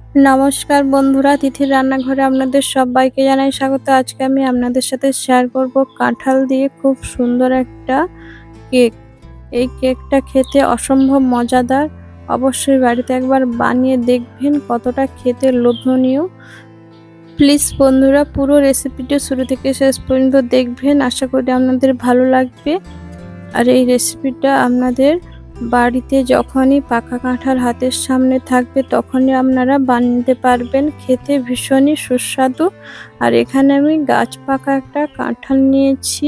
নমস্কার বন্ধুরা, তিথির রান্নাঘরে আপনাদের সবাইকে জানাই স্বাগত। আজকে আমি আপনাদের সাথে শেয়ার করব কাঁঠাল দিয়ে খুব সুন্দর একটা কেক। এই কেকটা খেতে অসম্ভব মজাদার। অবশ্যই বাড়িতে একবার বানিয়ে দেখবেন কতটা খেতে লোভনীয়। প্লিজ বন্ধুরা, পুরো রেসিপিটা শুরু থেকে শেষ পর্যন্ত দেখবেন, আশা করি আপনাদের ভালো লাগবে। আর এই রেসিপিটা আপনাদের বাড়িতে যখনই পাকা কাঁঠাল হাতের সামনে থাকবে তখনই আপনারা বানাতে পারবেন। খেতে ভীষণই সুস্বাদু। আর এখানে আমি গাছ পাকা একটা কাঁঠাল নিয়েছি,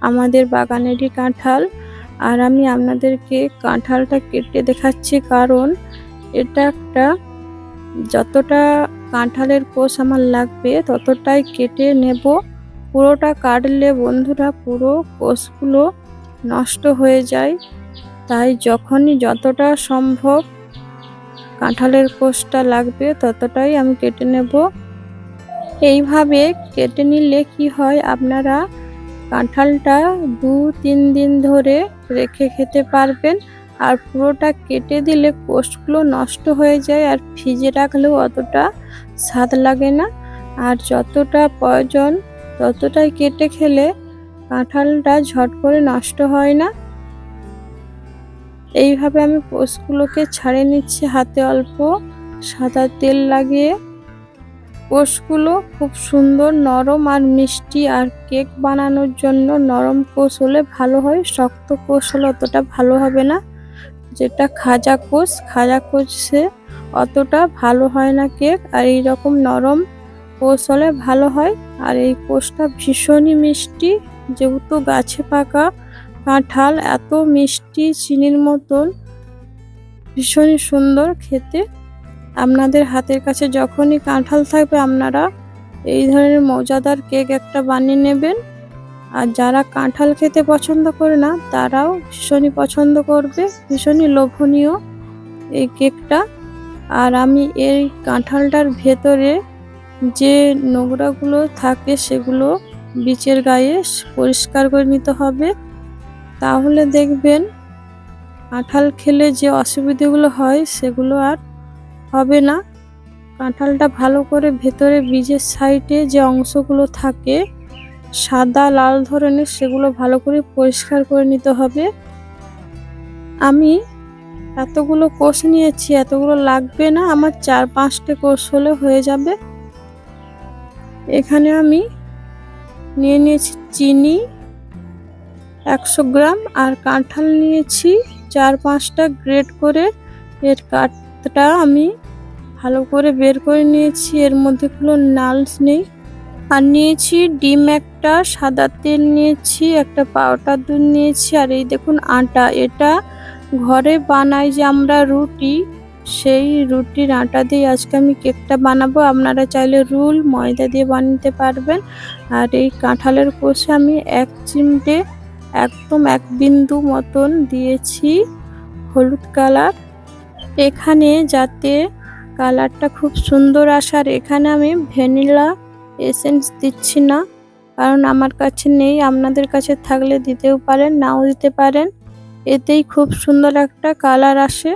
আমাদের বাগানেরই কাঁঠাল। আর আমি আপনাদেরকে কাঁঠালটা কেটে দেখাচ্ছি, কারণ এটা একটা যতটা কাঁঠালের কোষ আমার লাগবে ততটাই কেটে নেব। পুরোটা কাটলে বন্ধুরা পুরো কোষগুলো নষ্ট হয়ে যায়, তাই যতটা সম্ভব কাঁঠালের কোষটা লাগবে ততটাই আমি কেটে নেব। এইভাবে কেটে নিলে কি হয়, আপনারা কাঁঠালটা 2-3 দিন ধরে রেখে খেতে পারবেন। আর পুরোটা কেটে দিলে কোষগুলো নষ্ট হয়ে যায়, আর ফ্রিজে রাখলেও অতটা স্বাদ লাগে না। আর যতটা প্রয়োজন ততটাই কেটে খেলে কাঁঠালটা ঝট করে নষ্ট হয় না। এইভাবে আমি কোষগুলোকে ছাড়িয়ে নিচ্ছি হাতে অল্প সাদা তেল লাগিয়ে। কোষগুলো খুব সুন্দর নরম আর মিষ্টি, আর কেক বানানোর জন্য নরম কোষ হলে ভালো হয়, শক্ত কোষ হলে অতটা ভালো হবে না। যেটা খাজা কোষে অতটা ভালো হয় না কেক, আর এইরকম নরম কোষ হলে ভালো হয়। আর এই কোষটা ভীষণই মিষ্টি, যেহেতু গাছে পাকা কাঁঠাল, এত মিষ্টি চিনির মতন, ভীষণই সুন্দর খেতে। আপনাদের হাতের কাছে যখনই কাঁঠাল থাকবে আপনারা এই ধরনের মজাদার কেক একটা বানিয়ে নেবেন। আর যারা কাঁঠাল খেতে পছন্দ করে না তারাও ভীষণই পছন্দ করবে, ভীষণই লোভনীয় এই কেকটা। আর আমি এই কাঁঠালটার ভেতরে যে নোংরাগুলো থাকে সেগুলো বীজের গায়ে পরিষ্কার করে নিতে হবে, তাহলে দেখবেন কাঁঠাল খেলে যে অসুবিধাগুলো হয় সেগুলো আর হবে না। কাঁঠালটা ভালো করে ভেতরে বীজের সাইডে যে অংশগুলো থাকে সাদা লাল ধরনের, সেগুলো ভালো করে পরিষ্কার করে নিতে হবে। আমি এতগুলো কোষ নিয়েছি, এতগুলো লাগবে না, আমার 4-5টে কোষ হলে হয়ে যাবে। এখানে আমি নিয়ে নিয়েছি চিনি 100 গ্রাম, আর কাঁঠাল নিয়েছি 4-5টা গ্রেট করে। এর কাঠটা আমি ভালো করে বের করে নিয়েছি, এর মধ্যে কোনো নালস নেই। আর নিয়েছি ডিম একটা, সাদা তেল নিয়েছি, একটা পাউডার দুধ নিয়েছি, আর এই দেখুন আটা। এটা ঘরে বানাই যে আমরা রুটি, সেই রুটির আটা দিয়ে আজকে আমি কেকটা বানাবো। আপনারা চাইলে রুল ময়দা দিয়ে বানাতে পারবেন। আর এই কাঁঠালের কোষে আমি 1 চিমটে একদম 1 বিন্দু মতন দিয়েছি হলুদ কালার, এখানে যাতে কালারটা খুব সুন্দর আসে। আর এখানে আমি ভ্যানিলা এসেন্স দিচ্ছি না, কারণ আমার কাছে নেই, আপনাদের কাছে থাকলে দিতেও পারেন, নাও দিতে পারেন, এতেই খুব সুন্দর একটা কালার আসে।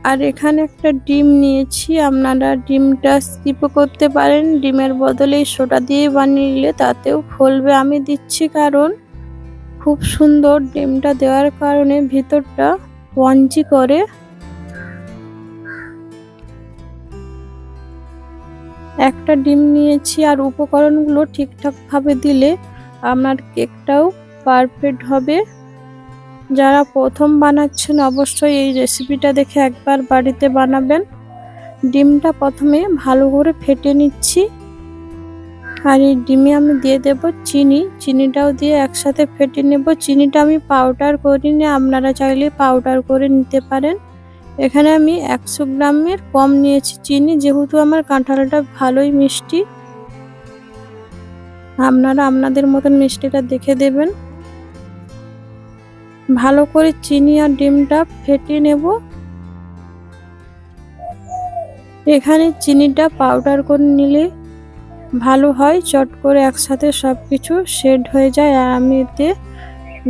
আর এখানে একটা ডিম নিয়েছি, আপনারা ডিমটা স্কিপও করতে পারেন, ডিমের বদলে সোডা দিয়ে বানিয়ে নিলে তাতেও ফলবে। আমি দিচ্ছি কারণ খুব সুন্দর ডিমটা দেওয়ার কারণে ভিতরটা স্পঞ্জি করে। একটা ডিম নিয়েছি, আর উপকরণগুলো ঠিকঠাক ভাবে দিলে আপনার কেকটাও পারফেক্ট হবে। যারা প্রথম বানাচ্ছেন অবশ্যই এই রেসিপিটা দেখে একবার বাড়িতে বানাবেন। ডিমটা প্রথমে ভালো করে ফেটে নিচ্ছি, আর এই ডিমে আমি দিয়ে দেব চিনিটাও দিয়ে একসাথে ফেটে নেব। চিনিটা আমি পাউডার করিনি, আপনারা চাইলে পাউডার করে নিতে পারেন। এখানে আমি 100 গ্রামের কম নিয়েছি চিনি, যেহেতু আমার কাঁঠালটা ভালোই মিষ্টি, আপনারা আপনাদের মতন মিষ্টিটা দেখে দেবেন। ভালো করে চিনি আর ডিমটা ফেটে নেব। এখানে চিনিটা পাউডার করে নিলে ভালো হয়, চট করে একসাথে সবকিছু সেট হয়ে যায়। আর আমি এতে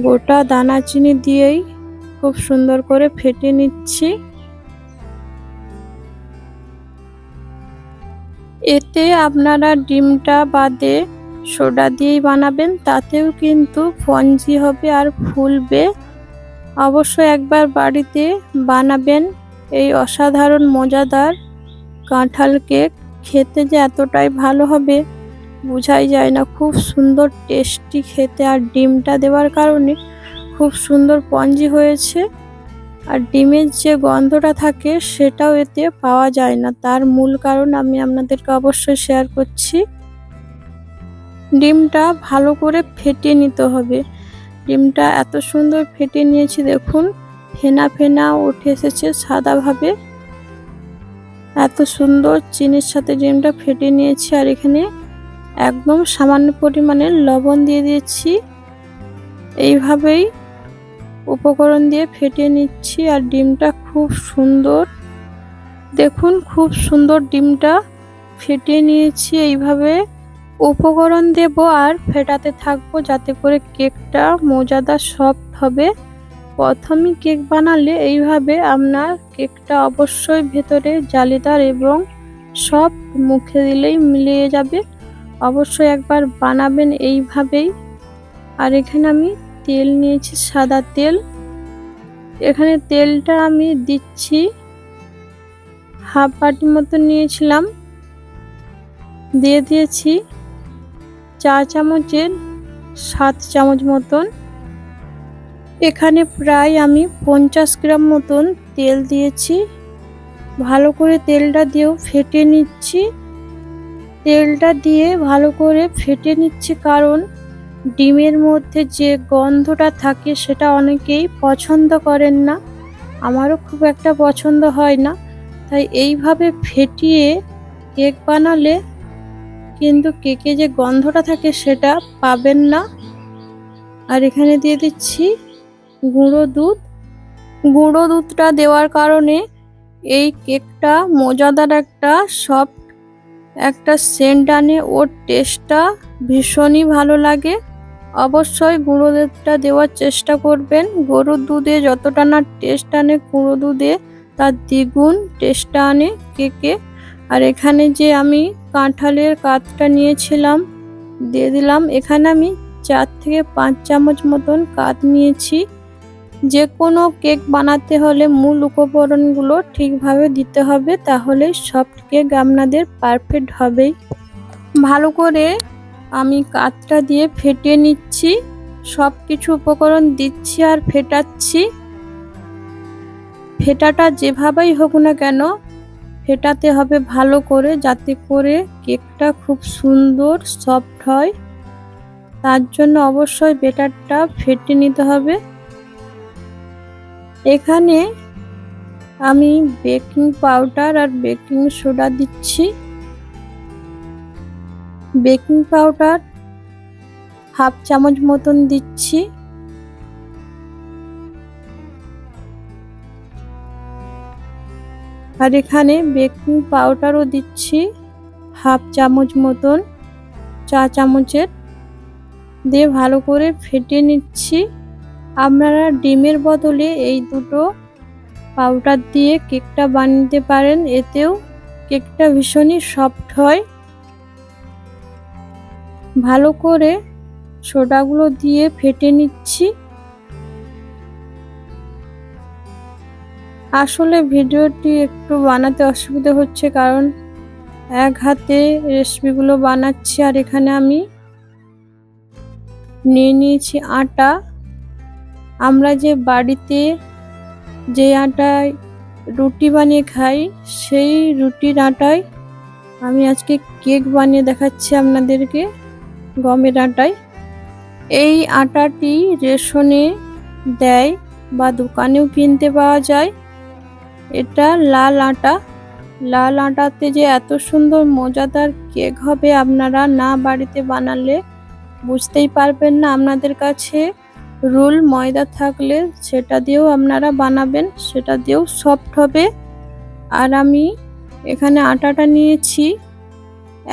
গোটা দানা চিনি দিয়েই খুব সুন্দর করে ফেটে নিচ্ছি। এতে আপনারা ডিমটা বাদে সোডা দিয়েই বানাবেন, তাতেও কিন্তু স্পঞ্জি হবে আর ফুলবে। অবশ্যই একবার বাড়িতে বানাবেন এই অসাধারণ মজাদার কাঁঠাল কেক। খেতে যে এতটাই ভালো হবে বোঝাই যায় না। খুব সুন্দর টেস্টি খেতে, আর ডিমটা দেওয়ার কারণে খুব সুন্দর স্পঞ্জি হয়েছে। আর ডিমের যে গন্ধটা থাকে সেটাও এতে পাওয়া যায় না। তার মূল কারণ আমি আপনাদেরকে অবশ্যই শেয়ার করছি। ডিমটা ভালো করে ফেটিয়ে নিতে হবে। ডিমটা এত সুন্দর ফেটিয়ে নিয়েছি, দেখুন ফেনা ফেনা উঠে এসেছে সাদাভাবে। এত সুন্দর চিনির সাথে ডিমটা ফেটিয়ে নিয়েছি। আর এখানে একদম সামান্য পরিমাণে লবণ দিয়ে দিয়েছি। এইভাবেই উপকরণ দিয়ে ফেটিয়ে নিচ্ছি। আর ডিমটা খুব সুন্দর, দেখুন খুব সুন্দর ডিমটা ফেটিয়ে নিয়েছি। এইভাবে উপকরণ দেব আর ফেটাতে থাকবো যাতে করে কেকটা মজাদার সফট হবে। প্রথমে কেক বানালে এইভাবে আপনার কেকটা অবশ্যই ভেতরে জালিদার এবং সব মুখে দিলেই মিলিয়ে যাবে। অবশ্যই একবার বানাবেন এইভাবেই। আর এখানে আমি তেল নিয়েছি, সাদা তেল। এখানে তেলটা আমি দিচ্ছি হাফ বাটি মতো নিয়েছিলাম, দিয়ে দিয়েছি 4 চামচের 7 চামচ মতন। এখানে প্রায় আমি 50 গ্রাম মতন তেল দিয়েছি। ভালো করে তেলটা দিয়েও ফেটে নিচ্ছি। তেলটা দিয়ে ভালো করে ফেটে নিচ্ছি, কারণ ডিমের মধ্যে যে গন্ধটা থাকে সেটা অনেকেই পছন্দ করেন না, আমারও খুব একটা পছন্দ হয় না। তাই এইভাবে ফেটিয়ে কেক বানালে কিন্তু কেকে যে গন্ধটা থাকে সেটা পাবেন না। আর এখানে দিয়ে দিচ্ছি গুঁড়ো দুধ। গুঁড়ো দুধটা দেওয়ার কারণে এই কেকটা মজাদার একটা সফট একটা সেন্ট আনে, ওর টেস্টটা ভীষণই ভালো লাগে। অবশ্যই গুঁড়ো দুধটা দেওয়ার চেষ্টা করবেন। গরুর দুধে যতটা না টেস্ট আনে গুঁড়ো দুধে তার দ্বিগুণ টেস্টটা আনে কেকে। আর এখানে যে আমি কাঁঠালের কাতটা নিয়েছিলাম দিয়ে দিলাম। এখানে আমি 4 থেকে 5 চামচ মতন কাত নিয়েছি। যে কোনো কেক বানাতে হলে মূল উপকরণগুলো ঠিকভাবে দিতে হবে, তাহলে সফট কেক আপনাদের পারফেক্ট হবেই। ভালো করে আমি কাতটা দিয়ে ফেটিয়ে নিচ্ছি। সব কিছু উপকরণ দিচ্ছি আর ফেটাচ্ছি। ফেটাটা যেভাবেই হোক না কেন ফেটাতে হবে ভালো করে, যাতে করে কেকটা খুব সুন্দর সফট হয়। তার জন্য অবশ্যই ব্যাটারটা ফেটে নিতে হবে। এখানে আমি বেকিং পাউডার আর বেকিং সোডা দিচ্ছি। বেকিং পাউডার হাফ চামচ মতন দিচ্ছি। আর এখানে বেকিং পাউডারও দিচ্ছি হাফ চামচ মতন, 4 চামচের। দিয়ে ভালো করে ফেটিয়ে নিচ্ছি। আপনারা ডিমের বদলে এই দুটো পাউডার দিয়ে কেকটা বানাতে পারেন, এতেও কেকটা ভীষণই সফট হয়। ভালো করে সোডাগুলো দিয়ে ফেটে নিচ্ছি। আসলে ভিডিওটি একটু বানাতে অসুবিধা হচ্ছে, কারণ এক হাতে রেসিপিগুলো বানাচ্ছি। আর এখানে আমি নিয়ে নিয়েছি আটা। আমরা যে বাড়িতে যে আটায় রুটি বানিয়ে খাই সেই রুটির আটায় আমি আজকে কেক বানিয়ে দেখাচ্ছি আপনাদেরকে, গমের আটায়। এই আটাটি রেশনে দেয় বা দোকানেও কিনতে পাওয়া যায়। এটা লাল আটা। লাল আটাতে যে এত সুন্দর মজাদার কেক হবে আপনারা না বাড়িতে বানালে বুঝতেই পারবেন না। আপনাদের কাছে রোল ময়দা থাকলে সেটা দিয়েও আপনারা বানাবেন, সেটা দিয়েও সফট হবে। আর আমি এখানে আটাটা নিয়েছি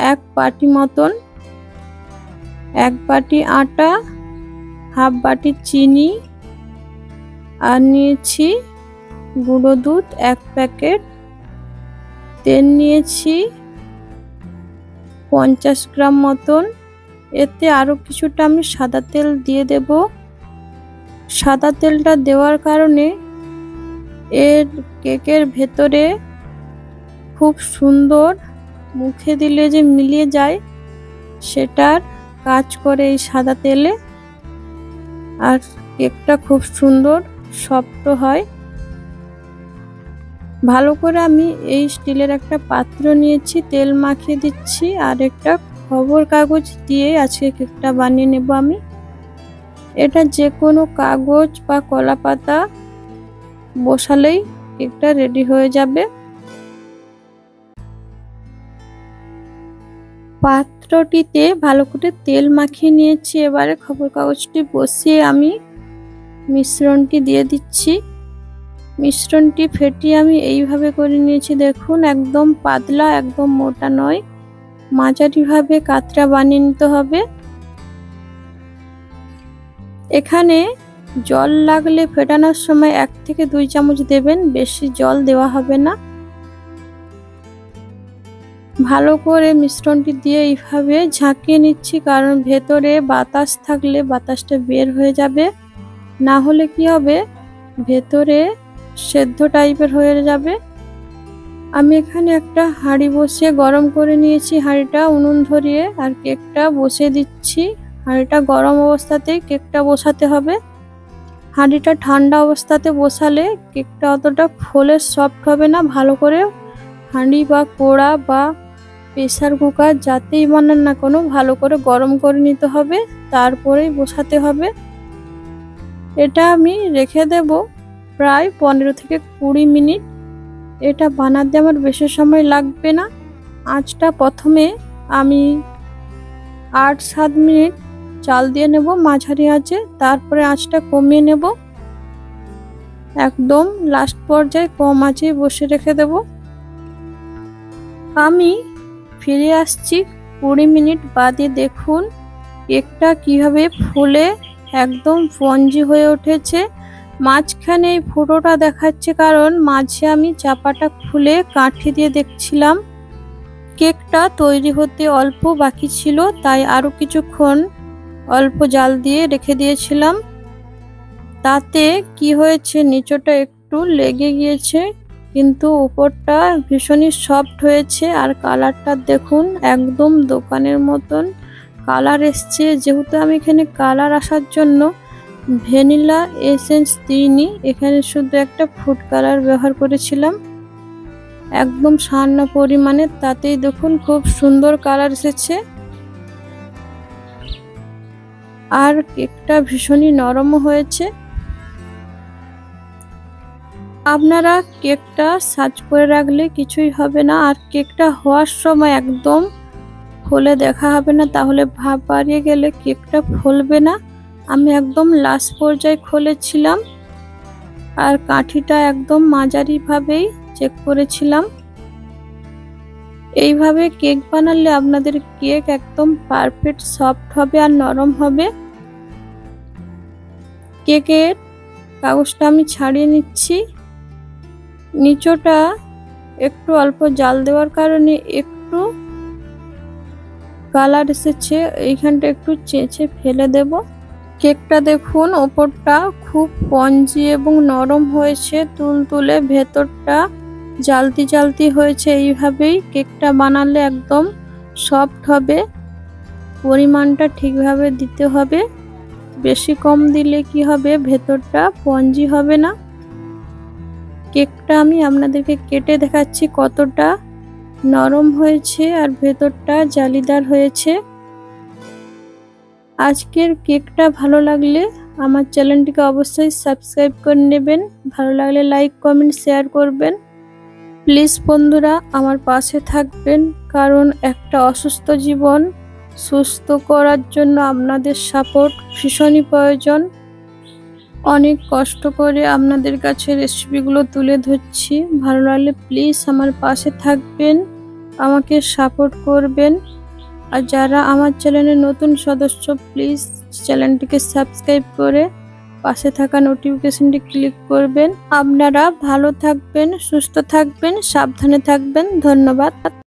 1 বাটি মতন। 1 বাটি আটা, হাফ বাটি চিনি, আর নিয়েছি গুঁড়ো দুধ 1 প্যাকেট। তেল নিয়েছি 50 গ্রাম মতন। এতে আরো কিছুটা আমি সাদা তেল দিয়ে দেব। সাদা তেলটা দেওয়ার কারণে এর কেকের ভেতরে খুব সুন্দর মুখে দিলে যে মিলিয়ে যায় সেটার কাজ করে এই সাদা তেলে। আর কেকটা খুব সুন্দর সফট হয়। ভালো করে আমি এই স্টিলের একটা পাত্র নিয়েছি, তেল মাখিয়ে দিচ্ছি আর একটা খবর কাগজ দিয়ে আজকে কেকটা বানিয়ে নেব আমি। এটা যে কোনো কাগজ বা কলা পাতা বসালেই কেকটা রেডি হয়ে যাবে। পাত্রটিতে ভালো করে তেল মাখিয়ে নিয়েছি। এবারে খবর কাগজটি বসিয়ে আমি মিশ্রণটি দিয়ে দিচ্ছি। মিশ্রণটি ফেটিয়ে আমি এইভাবে করে নিয়েছি, দেখুন একদম পাতলা, একদম মোটা নয়, মাঝারিভাবে কাতরা বানিয়ে নিতে হবে। এখানে জল লাগলে ফেটানোর সময় 1 থেকে 2 চামচ দেবেন, বেশি জল দেওয়া হবে না। ভালো করে মিশ্রণটি দিয়ে এইভাবে ঝাঁকিয়ে নিচ্ছি, কারণ ভেতরে বাতাস থাকলে বাতাসটা বের হয়ে যাবে, না হলে কি হবে ভেতরে সেদ্ধ টাইপের হয়ে যাবে। আমি এখানে একটা হাঁড়ি বসিয়ে গরম করে নিয়েছি, হাঁড়িটা উনুন ধরিয়ে আর কেকটা বসিয়ে দিচ্ছি। হাঁড়িটা গরম অবস্থাতেই কেকটা বসাতে হবে। হাঁড়িটা ঠান্ডা অবস্থাতে বসালে কেকটা অতটা ফোলে সফট হবে না। ভালো করে হাঁড়ি বা কড়া বা প্রেসার কুকার যাতেই বানান না কোনো ভালো করে গরম করে নিতে হবে, তারপরেই বসাতে হবে। এটা আমি রেখে দেব প্রায় 15 থেকে 20 মিনিট। এটা বানাতে আমার বেশি সময় লাগবে না। আঁচটা প্রথমে আমি 8-7 মিনিট চাল দিয়ে নেব মাঝারি আঁচে, তারপরে আঁচটা কমিয়ে নেব। একদম লাস্ট পর্যায়ে কম আঁচে বসে রেখে দেব। আমি ফিরে আসছি 20 মিনিট বাদে। দেখুন কেকটা কিভাবে ফুলে একদম স্পঞ্জি হয়ে উঠেছে। মাঝখানে এই ফুটোটা দেখাচ্ছে কারণ মাঝে আমি চাপাটা খুলে কাঠি দিয়ে দেখছিলাম। কেকটা তৈরি হতে অল্প বাকি ছিল, তাই আরো কিছুক্ষণ অল্প জাল দিয়ে রেখে দিয়েছিলাম। তাতে কি হয়েছে, নিচটা একটু লেগে গিয়েছে কিন্তু উপরটা ভীষণই সফট হয়েছে। আর কালারটা দেখুন একদম দোকানের মতন কালার এসছে। যেহেতু আমি এখানে কালার আসার জন্য ভ্যানিলা এসেন্স দিইনি, এখানে শুধু একটা ফুড কালার ব্যবহার করেছিলাম একদম সামান্য পরিমাণে, তাতেই দেখুন খুব সুন্দর কালার এসেছে। আর কেকটা ভীষণই নরম হয়েছে। আপনারা কেকটা সাজ করে রাখলে কিছুই হবে না, আর কেকটা হওয়ার সময় একদম ফুলে দেখা হবে না, তাহলে ভাপ বাড়িয়ে গেলে কেকটা ফুলবে না। আমি একদম লাস্ট পর্যায়ে খুলেছিলাম আর কাঠিটা একদম মাঝারিভাবেই চেক করেছিলাম। এইভাবে কেক বানালে আপনাদের কেক একদম পারফেক্ট সফট হবে আর নরম হবে। কেকের কাগজটা আমি ছাড়িয়ে নিচ্ছি। নিচটা একটু অল্প জাল দেওয়ার কারণে একটু কালার এসেছে, এইখানটা একটু চেঁচে ফেলে দেব। কেকটা দেখুন ওপরটা খুব স্পঞ্জি এবং নরম হয়েছে, তুলতুলে, ভেতরটা জালতি জালতি হয়েছে। এইভাবেই কেকটা বানালে একদম সফট হবে। পরিমাণটা ঠিকভাবে দিতে হবে, বেশি কম দিলে কি হবে ভেতরটা স্পঞ্জি হবে না। কেকটা আমি আপনাদেরকে কেটে দেখাচ্ছি কতটা নরম হয়েছে আর ভেতরটা জালিদার হয়েছে। আজকের কেকটা ভালো লাগলে আমার চ্যানেলটিকে অবশ্যই সাবস্ক্রাইব করে নেবেন। ভালো লাগলে লাইক, কমেন্ট, শেয়ার করবেন। প্লিজ বন্ধুরা আমার পাশে থাকবেন, কারণ একটা অসুস্থ জীবন সুস্থ করার জন্য আপনাদের সাপোর্ট ভীষণই প্রয়োজন। অনেক কষ্ট করে আপনাদের কাছে রেসিপিগুলো তুলে ধরছি। ভালো লাগলে প্লিজ আমার পাশে থাকবেন, আমাকে সাপোর্ট করবেন। আর যারা আমার চ্যানেলের নতুন সদস্য প্লিজ চ্যানেলটিকে সাবস্ক্রাইব করে পাশে থাকা নোটিফিকেশনটি ক্লিক করবেন। আপনারা ভালো থাকবেন, সুস্থ থাকবেন, সাবধানে থাকবেন। ধন্যবাদ।